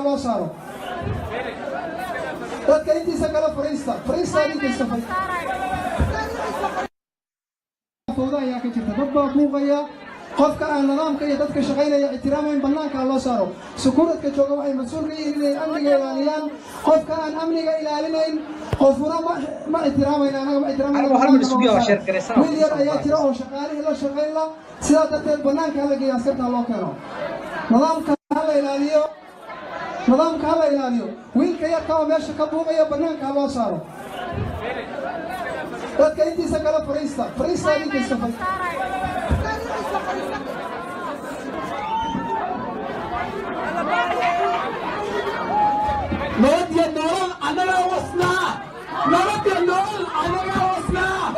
loo saaro dadka intiisa kala fariista intiisa fawda ayaa ka jirta dad baa buuqaya qofka aan nidaamka iyo dadka shaqaynaya ixtiraamayn bannaanka loo saaro sukuuradka jooga waxay mas'uul ka yihiin inay amniga ilaaliyaan qofka aan amniga ilaalinayn qofuna ma ixtiraamayna anaga ma ixtiraamayna wiil yar ayaa jira oo shaqaalihii la shaqayn la sidaa darteed bannaanka hala geeyo askartaa loo keeno nidaamka hala ilaaliyo wiilka yarka oo meesha ka buuqaya bannaanka loo saaro dadka intiisa kala fariista intiisa نود يا نور أنا لا وصلنا نود يا نور أنا لا وصلنا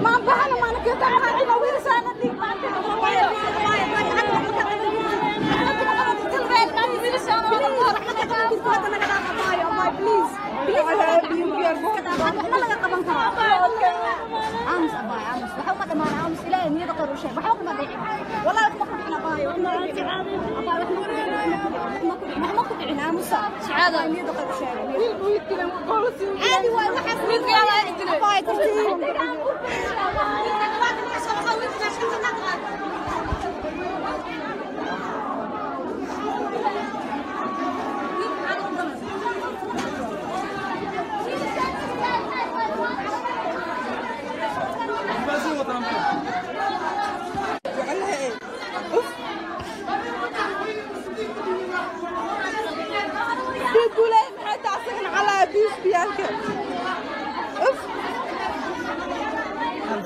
ما بحنا ما نكتب على ويلسان ما لقى قبل عامس أباي عامس بحوم ما عامس إلى إني ذكر وشيء بحوم ما بيعين والله ما كنت أباي ما كنت عين عامس شعادة إني ذكر وشيء عادي واحد من أباي كرتي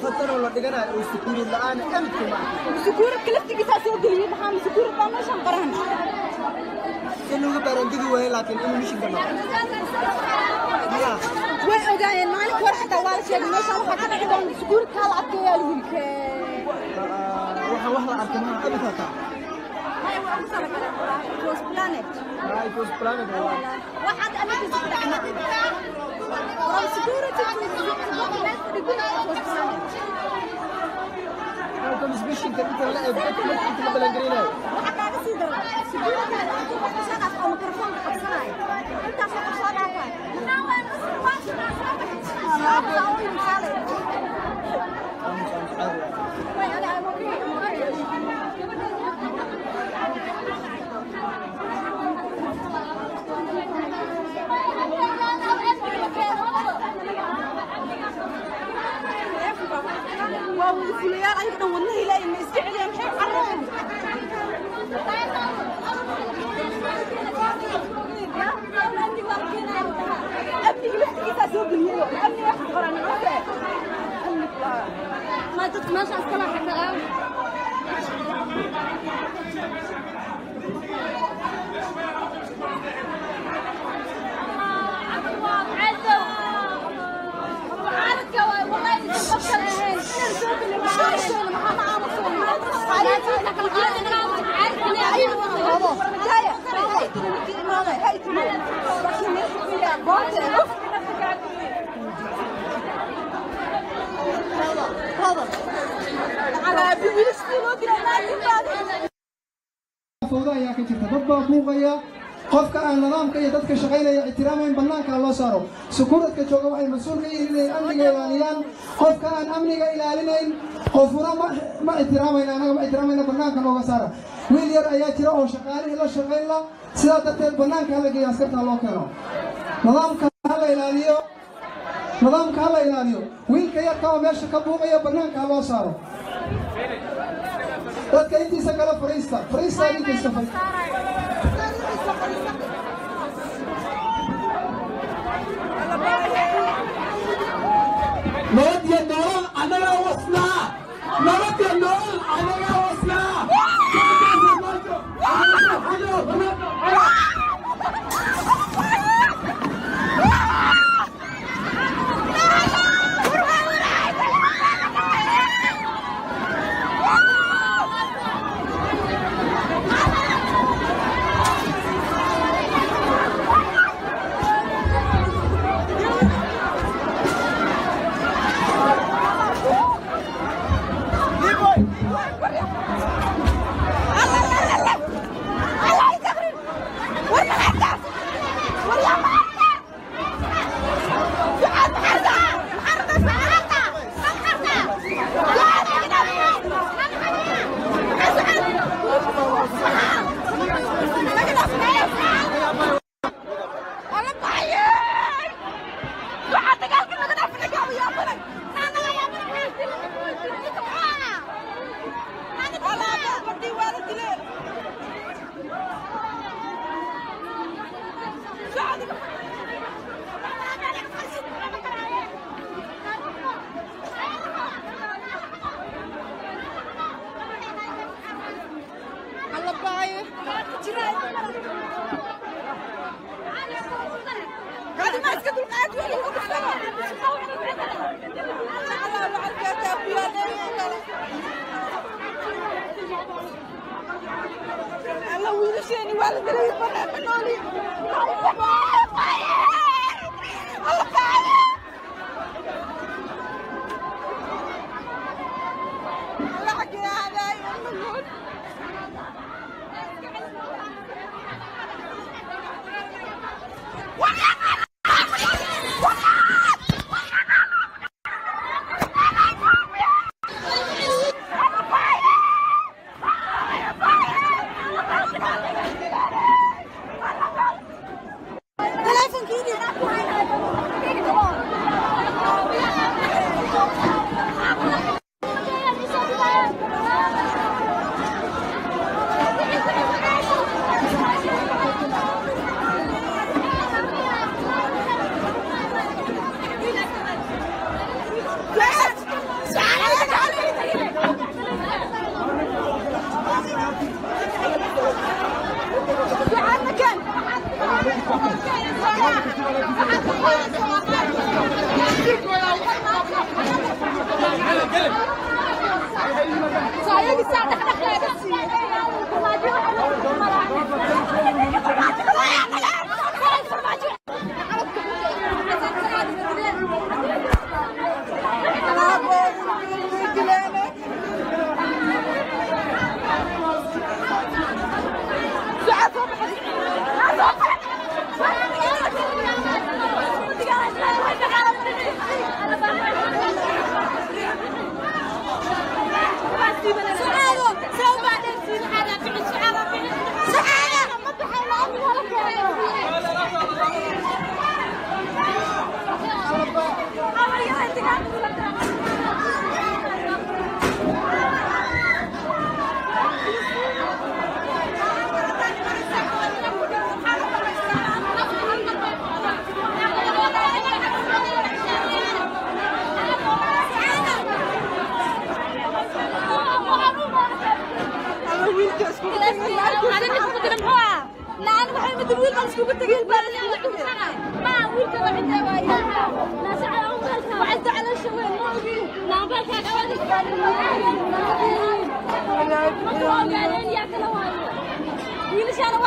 الفترة ولا دقنا السكور الآن أمتى ما سكور كلفتي قصاص يقولي محام سكور ما شنقرهن كله قبل كده وهي لكن إنه مش قبل وين أوجاين مالك ولا حتى ولا شيء ما شاء الله حتى عندهم سكور كلا عطية لولك واحد أركنها أبي ثلاثة هاي وين صار كلام كروس بلانت هاي كروس بلانت واحد أنا تزعل سكور أنت مش بيش أنت لا أنت بلغرينا وحتى بسيدر سكور شغف أو ميكروفون خبصاي أنت خبصاي والفليان أيضا والله لا يستعد يا محي حرام أبني لوحدي كيساسو باليلو أبني واحد قراني ما تتماشى أصلا حتى فوضى يا كنت تضبط موقيا qofka aan nidaamka iyo dadka shaqaynaya ixtiraamayn banaanka loo saaro sukuuradka jooga waxay mas'uul ka yihiin inay amniga ilaaliyaan qofka aan amniga ilaalinayn qofuna ma ixtiraamayna anaga ma ixtiraamayna banaanka looga saara wiil yar ayaa jira oo shaqaalihii la shaqayn la sidaa darteed banaanka hala geeyo askarta loo keeno nidaamka hala ilaaliyo wiilka yarka oo meesha ka buuqaya banaanka loo saaro dadka intiisa kala fariista intiisa fariista نود يا نور أنا لا وصلنا نود يا نور أنا لا وصلنا الله ويلشيني والد لي يفرح منولي الله ويلش انا